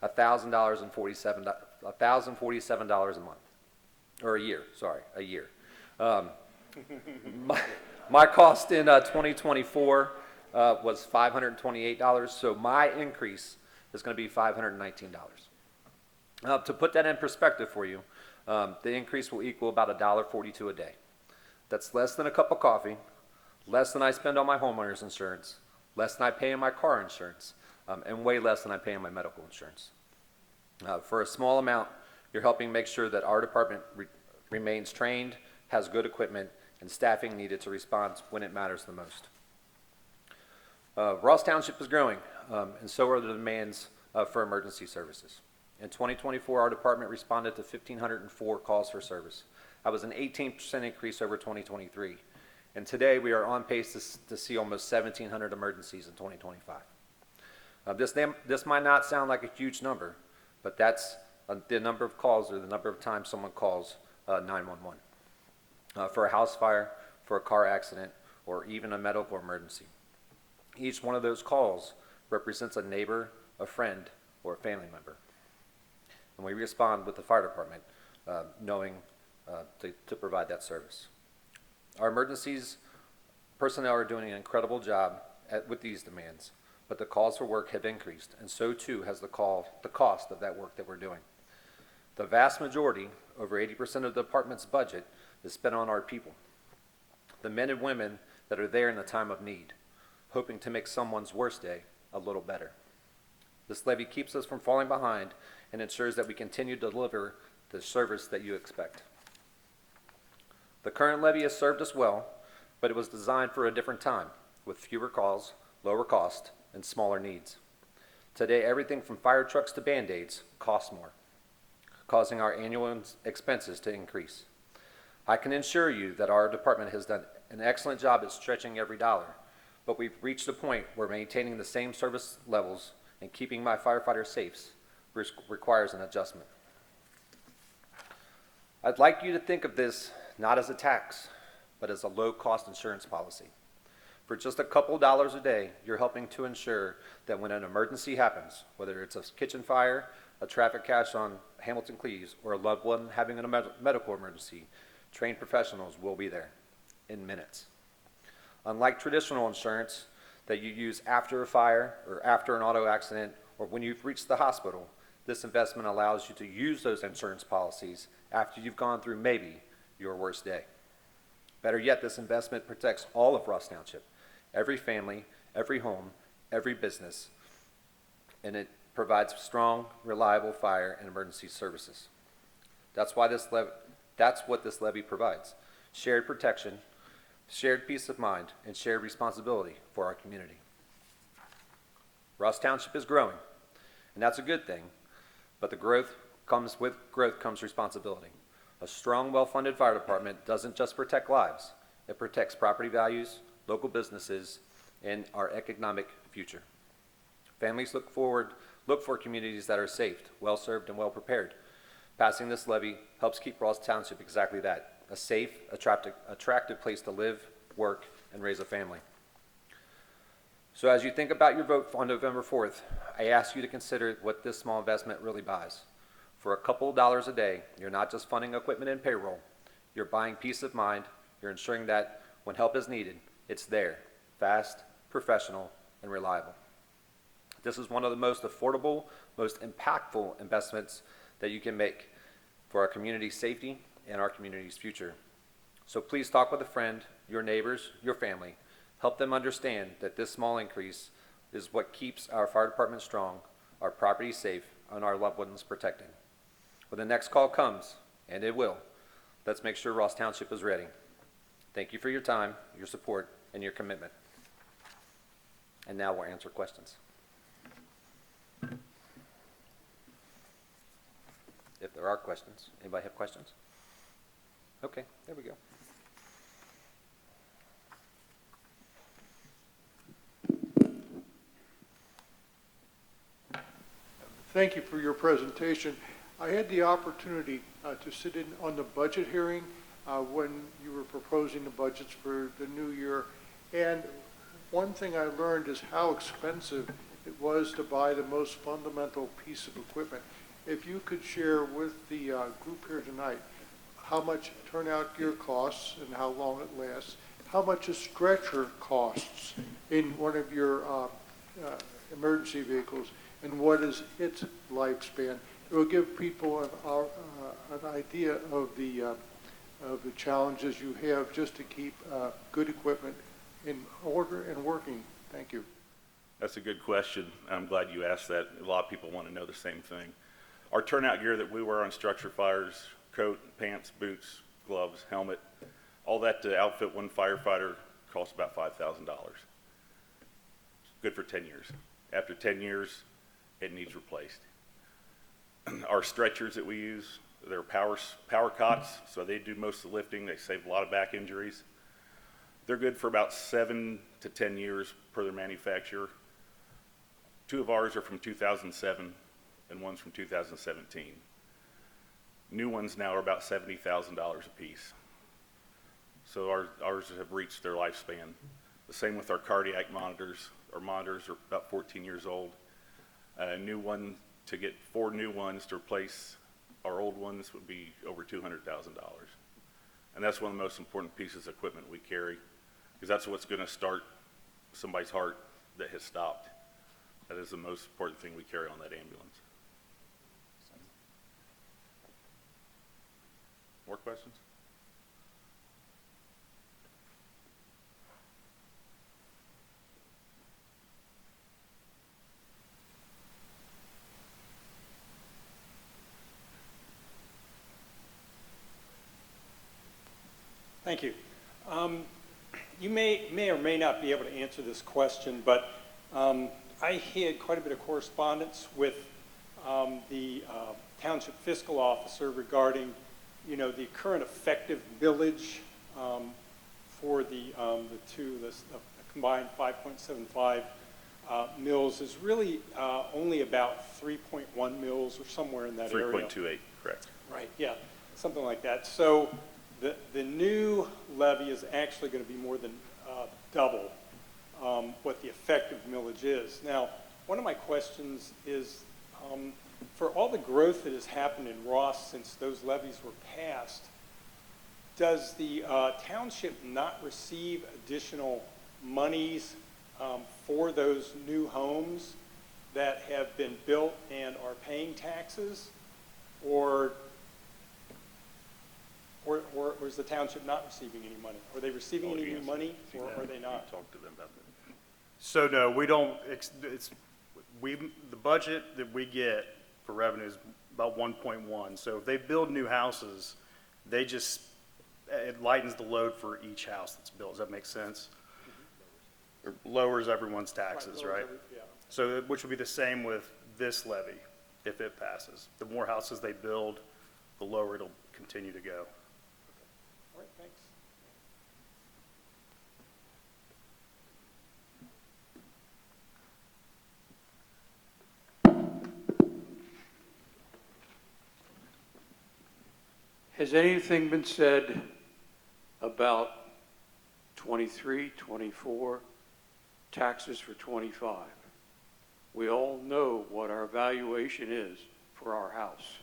$1,047 a month, or a year, sorry, a year. My cost in 2024 was $528, so my increase is going to be $519. To put that in perspective for you, the increase will equal about $1.42 a day. That's less than a cup of coffee, less than I spend on my homeowner's insurance, less than I pay in my car insurance, and way less than I pay in my medical insurance. For a small amount, you're helping make sure that our department remains trained, has good equipment, and staffing needed to respond when it matters the most. Ross Township is growing, and so are the demands for emergency services. In 2024, our department responded to 1,504 calls for service. That was an 18% increase over 2023. And today, we are on pace to see almost 1,700 emergencies in 2025. This might not sound like a huge number, but that's the number of calls or the number of times someone calls 911 for a house fire, for a car accident, or even a medical emergency. Each one of those calls represents a neighbor, a friend, or a family member. And we respond with the fire department knowing to provide that service. Our emergencies personnel are doing an incredible job with these demands, but the calls for work have increased, and so too has the cost of that work that we're doing. The vast majority, over 80% of the department's budget, is spent on our people, the men and women that are there in the time of need, hoping to make someone's worst day a little better. This levy keeps us from falling behind and ensures that we continue to deliver the service that you expect. The current levy has served us well, but it was designed for a different time, with fewer calls, lower cost, and smaller needs. Today, everything from fire trucks to Band-Aids costs more, causing our annual expenses to increase. I can assure you that our department has done an excellent job at stretching every dollar, but we've reached a point where maintaining the same service levels and keeping my firefighters safe requires an adjustment. I'd like you to think of this not as a tax, but as a low-cost insurance policy. For just a couple dollars a day, you're helping to ensure that when an emergency happens, whether it's a kitchen fire, a traffic crash on Hamilton Cleves, or a loved one having a medical emergency, trained professionals will be there in minutes. Unlike traditional insurance that you use after a fire or after an auto accident or when you've reached the hospital, this investment allows you to use those insurance policies after you've gone through maybe your worst day. Better yet, this investment protects all of Ross Township, every family, every home, every business, and it provides strong, reliable fire and emergency services. That's what this levy provides: shared protection, shared peace of mind, and shared responsibility for our community. Ross Township is growing, and that's a good thing, but with growth comes responsibility. A strong, well-funded fire department doesn't just protect lives, it protects property values, local businesses, and our economic future. Families look for communities that are safe, well-served, and well-prepared. Passing this levy helps keep Ross Township exactly that: a safe, attractive place to live, work, and raise a family. So as you think about your vote on November 4th, I ask you to consider what this small investment really buys. For a couple dollars a day, you're not just funding equipment and payroll, you're buying peace of mind, you're ensuring that when help is needed, it's there, fast, professional, and reliable. This is one of the most affordable, most impactful investments that you can make for our community's safety and our community's future. So please talk with a friend, your neighbors, your family. Help them understand that this small increase is what keeps our fire department strong, our property safe, and our loved ones protected. When the next call comes, and it will, let's make sure Ross Township is ready. Thank you for your time, your support, and your commitment. And now we'll answer questions. If there are questions. Anybody have questions? Okay, there we go. Thank you for your presentation. I had the opportunity to sit in on the budget hearing when you were proposing the budgets for the new year. And one thing I learned is how expensive it was to buy the most fundamental piece of equipment. If you could share with the group here tonight how much turnout gear costs and how long it lasts, how much a stretcher costs in one of your emergency vehicles, and what is its lifespan. It will give people an idea of the challenges you have just to keep good equipment in order and working. Thank you. That's a good question. I'm glad you asked that. A lot of people want to know the same thing. Our turnout gear that we wear on structure fires, coat, pants, boots, gloves, helmet, all that to outfit one firefighter costs about $5,000. Good for 10 years. After 10 years, it needs replaced. Our stretchers that we use, they're power cots, so they do most of the lifting. They save a lot of back injuries. They're good for about 7 to 10 years per their manufacturer. 2 of ours are from 2007 and one's from 2017. New ones now are about $70,000 a piece. So ours have reached their lifespan. The same with our cardiac monitors. Our monitors are about 14 years old. A new one, to get 4 new ones to replace our old ones would be over $200,000. And that's one of the most important pieces of equipment we carry, because that's what's going to start somebody's heart that has stopped. That is the most important thing we carry on that ambulance. More questions? Thank you. You may or may not be able to answer this question, but I had quite a bit of correspondence with the township fiscal officer regarding, the current effective millage for the combined 5.75 mills is really only about 3.1 mills or somewhere in that area. 3.28, correct. Right, yeah, something like that. So the new levy is actually going to be more than double what the effective millage is. Now, one of my questions is, for all the growth that has happened in Ross since those levies were passed, does the township not receive additional monies for those new homes that have been built and are paying taxes? Or is the township not receiving any money? Are they receiving any new money, or are they not? Talk to them about that. So no, we don't, the budget that we get for revenue is about 1.1. So if they build new houses, it lightens the load for each house that's built. Does that make sense? It lowers everyone's taxes, right? Yeah. So, which would be the same with this levy if it passes. The more houses they build, the lower it'll continue to go. All right, thanks. Has anything been said about 23, 24, taxes for 25. We all know what our valuation is for our house.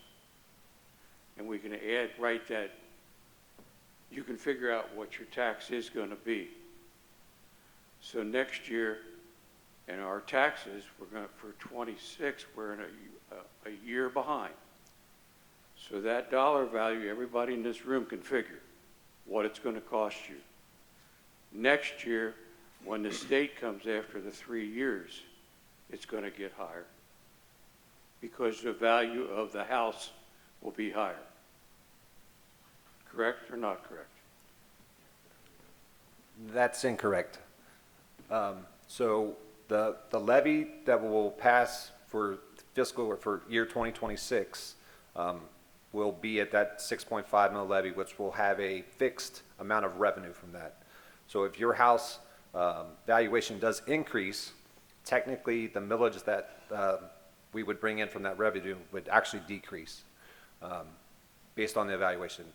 And we can add, right, that you can figure out what your tax is going to be. So next year, in our taxes, we're going to, for 26, we're in a year behind. So that dollar value, everybody in this room can figure what it's going to cost you. Next year, when the state comes after the 3 years, it's going to get higher because the value of the house will be higher. Correct or not correct? That's incorrect. So the levy that will pass for fiscal or for year 2026 will be at that 6.5 mil levy, which will have a fixed amount of revenue from that. So if your house valuation does increase, technically the millage that we would bring in from that revenue would actually decrease based on the evaluation.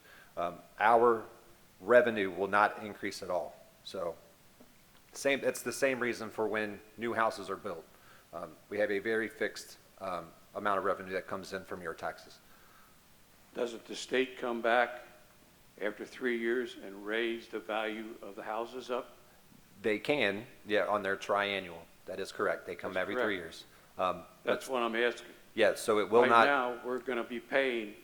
Our revenue will not increase at all. So it's the same reason for when new houses are built. We have a very fixed amount of revenue that comes in from your taxes. Doesn't the state come back after 3 years and raise the value of the houses up? They can, yeah, on their triannual. That is correct. They come That's every correct. 3 years. That's what I'm asking. Yeah, so it will Right not. now, we're going to be paying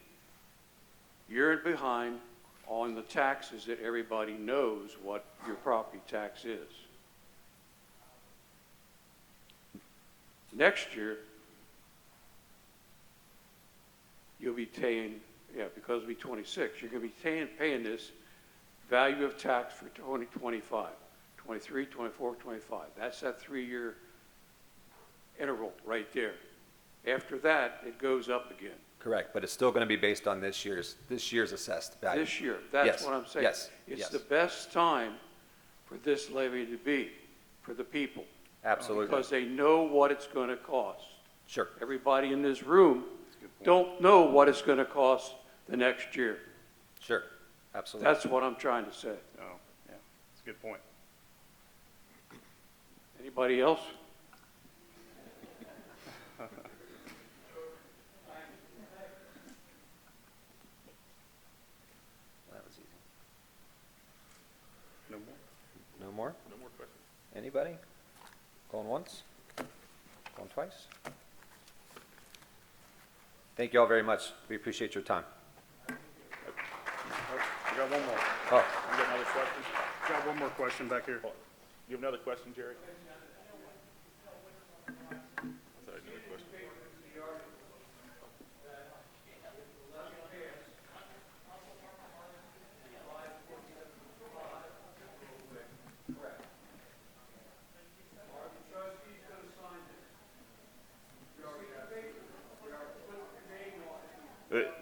year behind on the taxes that everybody knows what your property tax is. Next year, you'll be paying, because it'll be 26, you're going to be paying this value of tax for 2025, 23, 24, 25. That's that 3-year interval right there. After that, it goes up again. Correct, but it's still going to be based on this year's assessed value. This year, that's Yes, what I'm saying. yes, It's yes. the best time for this levy to be for the people. Absolutely. Because they know what it's going to cost. Sure. Everybody in this room don't know what it's going to cost the next year. Sure, absolutely. That's what I'm trying to say. Oh, yeah, that's a good point. Anybody else? That was easy. No more? No more? No more questions? Anybody? Going once? Going twice? Thank you all very much. We appreciate your time. Oh, we got one more. Oh, You got another question? Got one more question back here. You have another question, Jerry? Sorry, another question.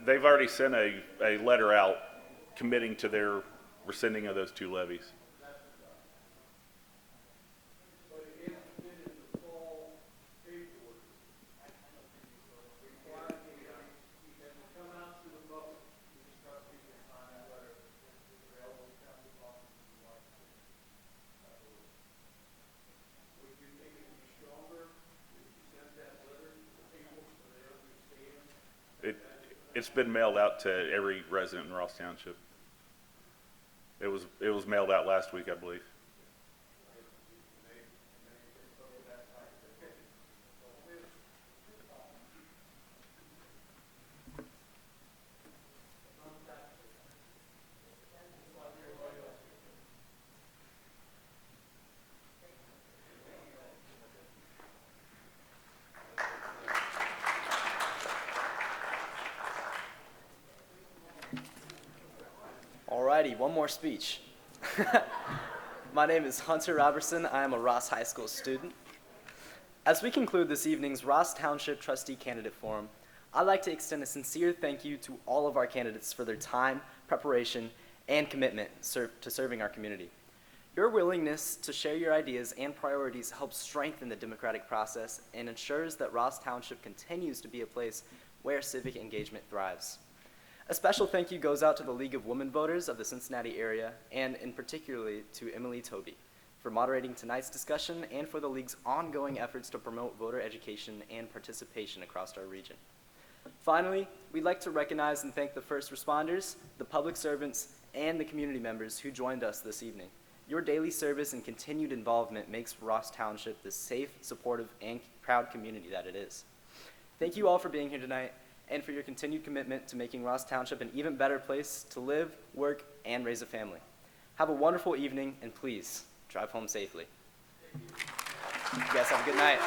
They've already sent a letter out committing to their rescinding of those 2 levies. It's been mailed out to every resident in Ross Township. It was mailed out last week, I believe. Alrighty, one more speech. My name is Hunter Robertson. I am a Ross High School student. As we conclude this evening's Ross Township Trustee Candidate Forum, I'd like to extend a sincere thank you to all of our candidates for their time, preparation, and commitment to serving our community. Your willingness to share your ideas and priorities helps strengthen the democratic process and ensures that Ross Township continues to be a place where civic engagement thrives. A special thank you goes out to the League of Women Voters of the Cincinnati area, and in particularly to Emily Toby for moderating tonight's discussion and for the League's ongoing efforts to promote voter education and participation across our region. Finally, we'd like to recognize and thank the first responders, the public servants, and the community members who joined us this evening. Your daily service and continued involvement makes Ross Township the safe, supportive, and proud community that it is. Thank you all for being here tonight and for your continued commitment to making Ross Township an even better place to live, work, and raise a family. Have a wonderful evening, and please, drive home safely. You guys have a good night.